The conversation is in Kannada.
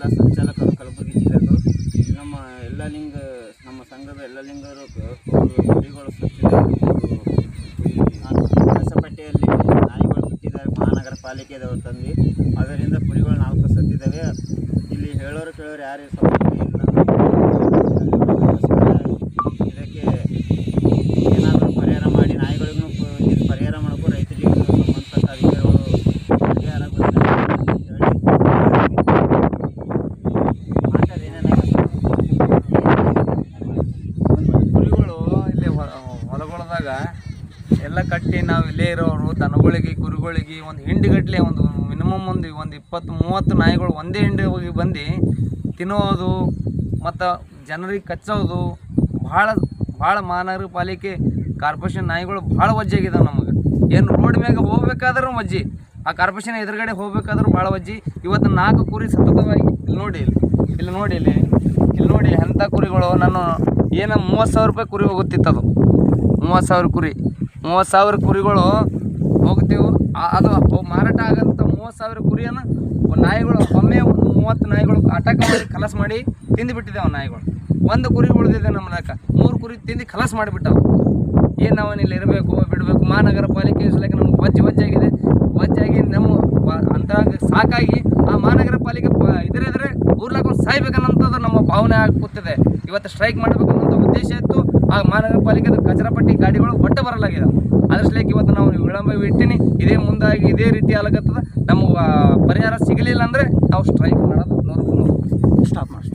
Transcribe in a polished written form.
ಎಲ್ಲ ಸಂಚಾಲಕರು ಕಲಬುರಗಿ ಜಿಲ್ಲೆದು ನಮ್ಮ ಎಲ್ಲ ಲಿಂಗ ನಮ್ಮ ಸಂಘದ ಎಲ್ಲ ಲಿಂಗರು ಕುರಿಗಳು ಸತ್ತಿದೆ. ಹೊಸಪೇಟೆಯಲ್ಲಿ ನಾಯಿಗಳು ಬಿಟ್ಟಿದ್ದಾರೆ, ಮಹಾನಗರ ಪಾಲಿಕೆದವರು ತಂದು ಅದರಿಂದ ಕುರಿಗಳು 4 ಸತ್ತಿದ್ದಾವೆ. ಇಲ್ಲಿ ಹೇಳೋರು ಕೇಳೋರು ಯಾರು ಇದಕ್ಕೆ ಏನಾದರೂ ಪರಿಹಾರ ಮಾಡಿ ನಾಯಿಗಳಿಗೂ ಪರಿಹಾರ ಮಾಡೋಕ್ಕೂ ರೈತರಿಗೆ ಸಂಬಂಧಪಟ್ಟ ಅಧಿಕಾರಿಗಳು ಪರಿಹಾರ ಕುರಿಗಳು ಇಲ್ಲಿ ಹೊಲಗೊಳದಾಗ ಎಲ್ಲ ಕಟ್ಟಿ ನಾವು ಇಲ್ಲೇ ಇರೋರು ದನಗಳಿಗೆ ಕುರಿಗಳಿಗೆ ಒಂದು ಹಿಂಡಿಗಟ್ಟಲೆ ಒಂದು ಮಿನಿಮಮ್ ಒಂದು 20-30 ನಾಯಿಗಳು ಒಂದೇ ಹಿಂಡಿ ಹೋಗಿ ಬಂದು ತಿನ್ನೋದು ಮತ್ತು ಜನರಿಗೆ ಕಚ್ಚೋದು ಭಾಳ ಮಹಾನಗರ ಪಾಲಿಕೆ ಕಾರ್ಪೊರೇಷನ್ ನಾಯಿಗಳು ಭಾಳ ವಜ್ಜಾಗಿದ್ದಾವೆ. ನಮಗೆ ಏನು ರೋಡ್ ಮ್ಯಾಗ ಹೋಗ್ಬೇಕಾದ್ರೂ ವಜ್ಜಿ, ಆ ಕಾರ್ಪೊರೇಷನ್ ಎದುರುಗಡೆ ಹೋಗ್ಬೇಕಾದ್ರೂ ಭಾಳ ವಜ್ಜಿ. ಇವತ್ತು 4 ಕುರಿ ಸತತವಾಗಿ ಇಲ್ಲಿ ನೋಡಿ ಅಂಥ ಕುರಿಗಳು ನಾನು ಏನು 30,000 ರೂಪಾಯಿ ಕುರಿ ಹೋಗುತ್ತಿತ್ತದು. 30,000 ಕುರಿಗಳು ಹೋಗ್ತೀವಿ. ಅದು ಮಾರಾಟ ಆಗೋಂಥ 30,000 ಕುರಿಯನ್ನು ನಾಯಿಗಳು ಒಮ್ಮೆ 30 ನಾಯಿಗಳು ಅಟಾಕ್ ಮಾಡಿ ಖಲಾಸ್ ಮಾಡಿ ತಿಂದುಬಿಟ್ಟಿದ್ದಾವೆ. ನಾಯಿಗಳು ಒಂದು ಕುರಿ ಉಳಿದಿದೆ ನಮ್ಮ ಲೆಕ್ಕ, 3 ಕುರಿ ತಿಂದು ಖಲಾಸ್ ಮಾಡಿಬಿಟ್ಟವು. ಏನು ನಾವಲ್ಲಿ ಇರಬೇಕು ಬಿಡಬೇಕು? ಮಹಾನಗರ ಪಾಲಿಕೆ ಸಲಕ್ಕೆ ನಮ್ಗೆ ವಜ್ಜಾಗಿ ನಮ್ಮ ಅಂತ ಸಾಕಾಗಿ ಆ ಮಹಾನಗರ ಪಾಲಿಕೆ ಇದ್ರೆ ಊರ್ಲಾಕೊಂಡು ಸಾಯ್ಬೇಕನ್ನೋಂಥದ್ದು ನಮ್ಮ ಭಾವನೆ ಆಗಿ ಕೂತಿದೆ. ಇವತ್ತು ಸ್ಟ್ರೈಕ್ ಮಾಡಬೇಕನ್ನೋಂಥ ಉದ್ದೇಶ ಇತ್ತು. ಆ ಮಹಾನಗರ ಪಾಲಿಕೆದ ಕಚರಾಪಟ್ಟಿ ಗಾಡಿಗಳು ಒಟ್ಟು ಬರಲಾಗಿದೆ. ಅದ್ರ ಸಲಕ್ಕೆ ಇವತ್ತು ನಾವು ವಿಳಂಬ ಇಟ್ಟಿನಿ. ಇದೇ ಮುಂದಾಗಿ ಇದೇ ರೀತಿ ಆಗತ್ತದ. ನಮಗೆ ಪರಿಹಾರ ಸಿಗಲಿಲ್ಲ ಅಂದರೆ ನಾವು ಸ್ಟ್ರೈಕ್ ಮಾಡೋದು 100% ಸ್ಟಾಪ್ ಮಾಡಿ